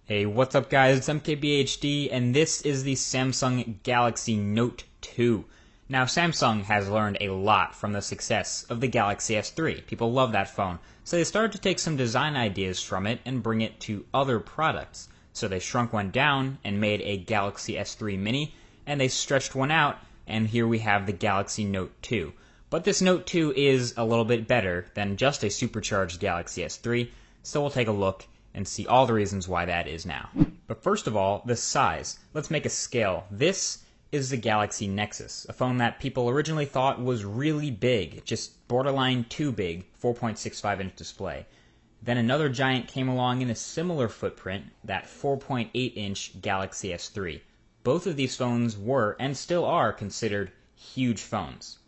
Hey, what's up guys, it's MKBHD, and this is the Samsung Galaxy Note 2. Now, Samsung has learned a lot from the success of the Galaxy S3. People love that phone, so they started to take some design ideas from it and bring it to other products. So they shrunk one down and made a Galaxy S3 Mini, and they stretched one out, and here we have the Galaxy Note 2. But this Note 2 is a little bit better than just a supercharged Galaxy S3, so we'll take a look and see all the reasons why that is now. But first of all, the size. Let's make a scale. This is the Galaxy Nexus, a phone that people originally thought was really big, just borderline too big, 4.65-inch display. Then another giant came along in a similar footprint, that 4.8-inch Galaxy S3. Both of these phones were, and still are, considered huge phones.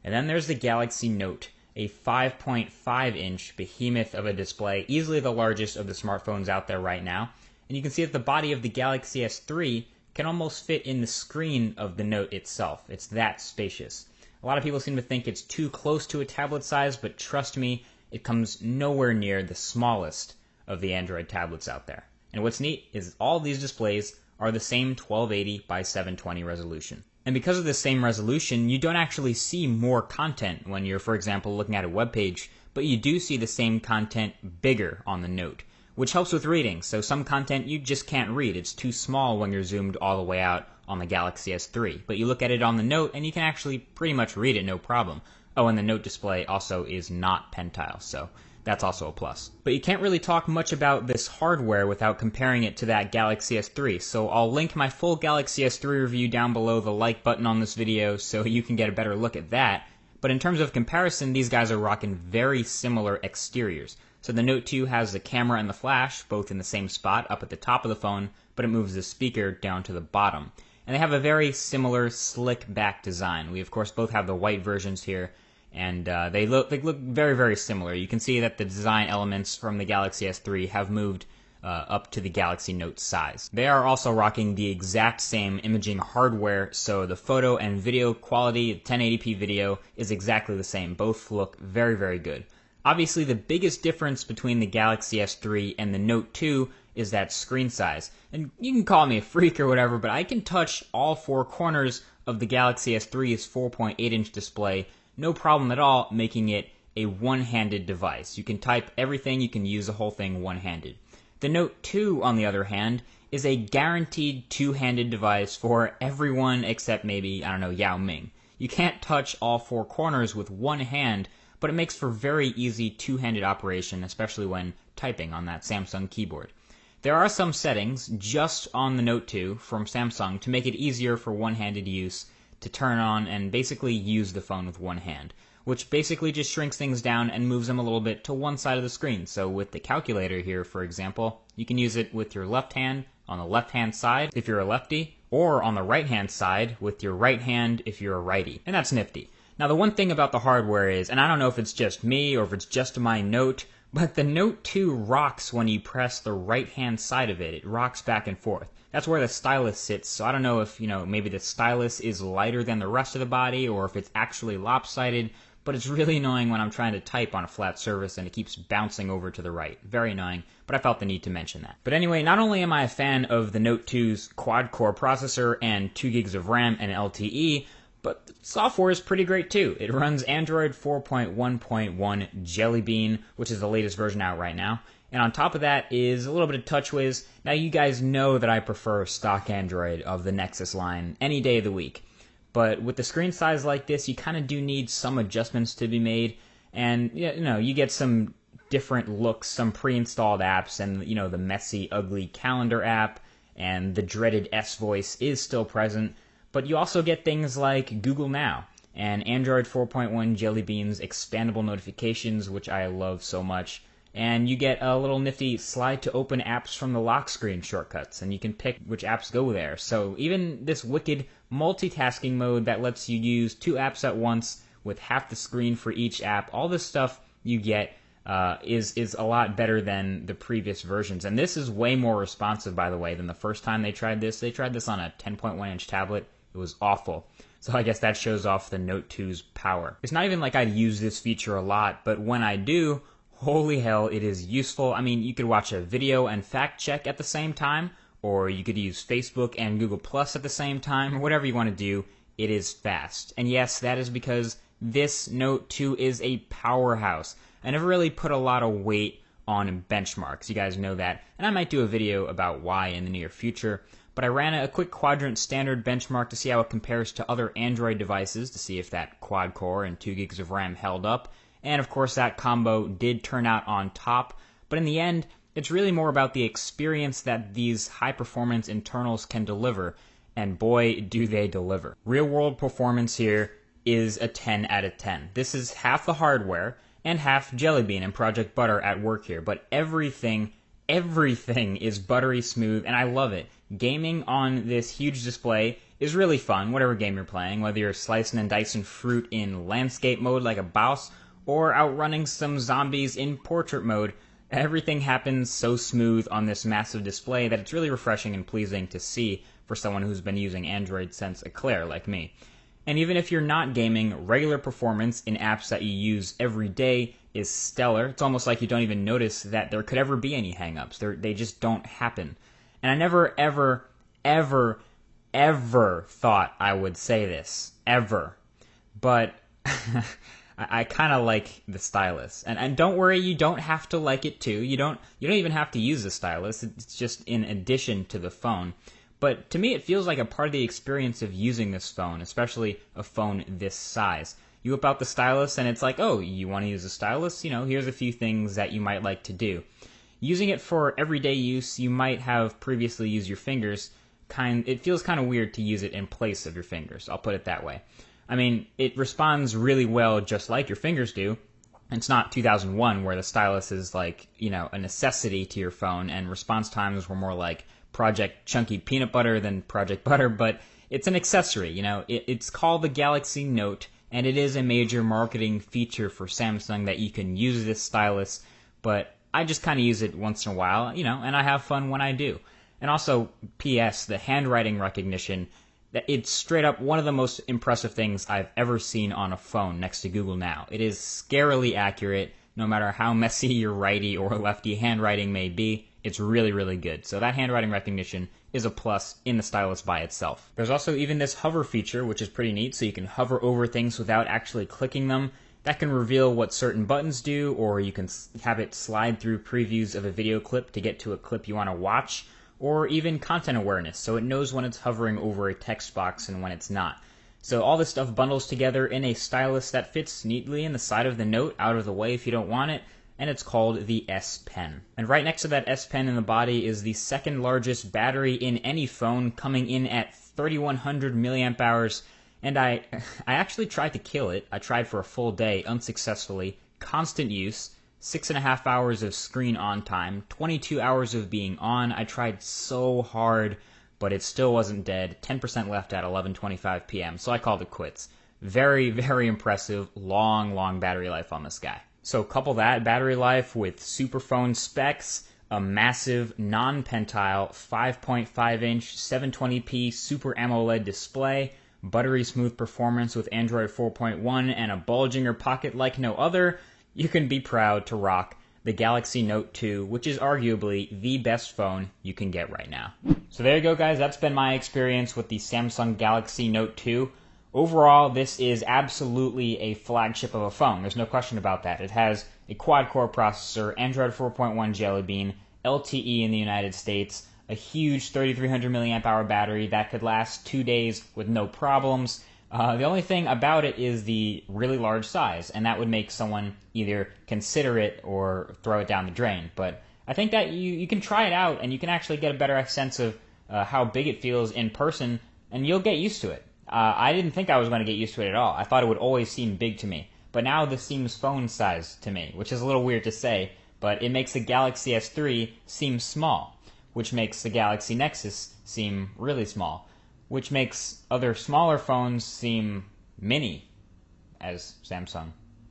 And then there's the Galaxy Note, a 5.5-inch behemoth of a display, easily the largest of the smartphones out there right now. And you can see that the body of the Galaxy S3 can almost fit in the screen of the Note itself. It's that spacious. A lot of people seem to think it's too close to a tablet size, but trust me, it comes nowhere near the smallest of the Android tablets out there. And what's neat is all these displays are the same 1280 by 720 resolution. And because of the same resolution, you don't actually see more content when you're, for example, looking at a web page, but you do see the same content bigger on the Note, which helps with reading. So some content you just can't read. It's too small when you're zoomed all the way out on the Galaxy S3. But you look at it on the Note, and you can actually pretty much read it no problem. Oh, and the Note display also is not pentile, so that's also a plus. But you can't really talk much about this hardware without comparing it to that Galaxy S3, so I'll link my full Galaxy S3 review down below the like button on this video so you can get a better look at that. But in terms of comparison, these guys are rocking very similar exteriors. So the Note 2 has the camera and the flash, both in the same spot up at the top of the phone, but it moves the speaker down to the bottom. And they have a very similar slick back design. We of course both have the white versions here, and they look very, very similar. You can see that the design elements from the Galaxy S3 have moved up to the Galaxy Note size. They are also rocking the exact same imaging hardware, so the photo and video quality, 1080p video, is exactly the same. Both look very, very good. Obviously, the biggest difference between the Galaxy S3 and the Note 2 is that screen size. And you can call me a freak or whatever, but I can touch all four corners of the Galaxy S3's 4.8-inch display, no problem at all, making it a one-handed device. You can type everything, you can use the whole thing one-handed. The Note 2, on the other hand, is a guaranteed two-handed device for everyone except maybe, I don't know, Yao Ming. You can't touch all four corners with one hand, but it makes for very easy two-handed operation, especially when typing on that Samsung keyboard. There are some settings just on the Note 2 from Samsung to make it easier for one-handed use to turn on and basically use the phone with one hand, which basically just shrinks things down and moves them a little bit to one side of the screen. So with the calculator here, for example, you can use it with your left hand on the left-hand side if you're a lefty, or on the right-hand side with your right hand if you're a righty. And that's nifty. Now, the one thing about the hardware is, and I don't know if it's just me or if it's just my Note, but the Note 2 rocks when you press the right-hand side of it. It rocks back and forth. That's where the stylus sits, so I don't know if, maybe the stylus is lighter than the rest of the body or if it's actually lopsided, but it's really annoying when I'm trying to type on a flat surface and it keeps bouncing over to the right. Very annoying, but I felt the need to mention that. But anyway, not only am I a fan of the Note 2's quad-core processor and 2 gigs of RAM and LTE, but the software is pretty great too. It runs Android 4.1.1 Jellybean, which is the latest version out right now. And on top of that is a little bit of TouchWiz. Now you guys know that I prefer stock Android of the Nexus line any day of the week. But with the screen size like this, you kind of do need some adjustments to be made. And you get some different looks, some pre-installed apps, and the messy, ugly calendar app, and the dreaded S voice is still present. But you also get things like Google Now and Android 4.1 Jellybean's expandable notifications, which I love so much. And you get a little nifty slide to open apps from the lock screen shortcuts, and you can pick which apps go there. So even this wicked multitasking mode that lets you use two apps at once with half the screen for each app, all this stuff you get is a lot better than the previous versions. And this is way more responsive, by the way, than the first time they tried this. They tried this on a 10.1-inch tablet. It was awful. So I guess that shows off the Note 2's power. It's not even like I'd use this feature a lot, but when I do, Holy hell, it is useful. I mean, you could watch a video and fact check at the same time, or you could use Facebook and Google Plus at the same time, or whatever you want to do. It is fast. And yes, that is because this Note 2 is a powerhouse. I never really put a lot of weight on benchmarks. You guys know that. And I might do a video about why in the near future. But I ran a quick quadrant standard benchmark to see how it compares to other Android devices, to see if that quad core and 2 gigs of RAM held up. And of course that combo did turn out on top. But in the end, it's really more about the experience that these high performance internals can deliver. And boy, do they deliver. Real world performance here is a 10 out of 10. This is half the hardware and half Jellybean and Project Butter at work here. But everything is buttery smooth, and I love it. Gaming on this huge display is really fun, whatever game you're playing, whether you're slicing and dicing fruit in landscape mode like a boss, or outrunning some zombies in portrait mode. Everything happens so smooth on this massive display that it's really refreshing and pleasing to see for someone who's been using Android since Eclair like me. And even if you're not gaming, regular performance in apps that you use every day is stellar. It's almost like you don't even notice that there could ever be any hangups. They just don't happen. And I never, ever thought I would say this. Ever. But I kind of like the stylus. And don't worry, you don't have to like it too. You don't even have to use the stylus. It's just in addition to the phone. But to me, it feels like a part of the experience of using this phone, especially a phone this size. You whip out the stylus and it's like, oh, you want to use a stylus? Here's a few things that you might like to do. Using it for everyday use, you might have previously used your fingers. It feels kind of weird to use it in place of your fingers. I'll put it that way. I mean, it responds really well just like your fingers do. It's not 2001 where the stylus is like, a necessity to your phone and response times were more like Project Chunky Peanut Butter than Project Butter, but it's an accessory, It's called the Galaxy Note, and it is a major marketing feature for Samsung that you can use this stylus, but I just kind of use it once in a while, and I have fun when I do. And also, P.S., the handwriting recognition, it's straight up one of the most impressive things I've ever seen on a phone next to Google Now. It is scarily accurate, no matter how messy your righty or lefty handwriting may be. It's really, really good. So that handwriting recognition is a plus in the stylus by itself. There's also even this hover feature, which is pretty neat, so you can hover over things without actually clicking them. That can reveal what certain buttons do, or you can have it slide through previews of a video clip to get to a clip you want to watch, or even content awareness, so it knows when it's hovering over a text box and when it's not. So all this stuff bundles together in a stylus that fits neatly in the side of the Note, out of the way if you don't want it, and it's called the S Pen. And right next to that S Pen in the body is the second largest battery in any phone, coming in at 3100 milliamp hours. And I actually tried to kill it. I tried for a full day, unsuccessfully. Constant use, 6.5 hours of screen on time, 22 hours of being on. I tried so hard, but it still wasn't dead. 10% left at 11:25 p.m., so I called it quits. Very, very impressive, long battery life on this guy. So couple that battery life with superphone specs, a massive non-pentile 5.5-inch 720p Super AMOLED display, buttery smooth performance with Android 4.1, and a bulge in your pocket like no other, you can be proud to rock the Galaxy Note 2, which is arguably the best phone you can get right now. So there you go, guys. That's been my experience with the Samsung Galaxy Note 2. Overall, this is absolutely a flagship of a phone. There's no question about that. It has a quad-core processor, Android 4.1 Jellybean, LTE in the United States, a huge 3300 milliamp hour battery that could last 2 days with no problems. The only thing about it is the really large size, and that would make someone either consider it or throw it down the drain. But I think that you can try it out, and you can actually get a better sense of how big it feels in person, and you'll get used to it. I didn't think I was going to get used to it at all. I thought it would always seem big to me. But now this seems phone size to me, which is a little weird to say, but it makes the Galaxy S3 seem small, which makes the Galaxy Nexus seem really small, which makes other smaller phones seem mini, as Samsung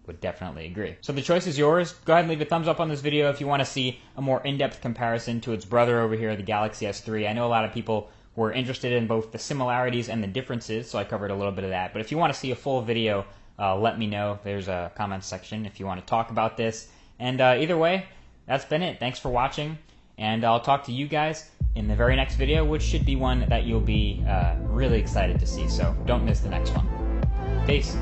would definitely agree. So the choice is yours. Go ahead and leave a thumbs up on this video if you want to see a more in-depth comparison to its brother over here, the Galaxy S3. I know a lot of people were interested in both the similarities and the differences, so I covered a little bit of that. But if you want to see a full video, let me know. There's a comment section if you want to talk about this. And either way, that's been it. Thanks for watching, and I'll talk to you guys in the very next video, which should be one that you'll be really excited to see, so don't miss the next one. Peace.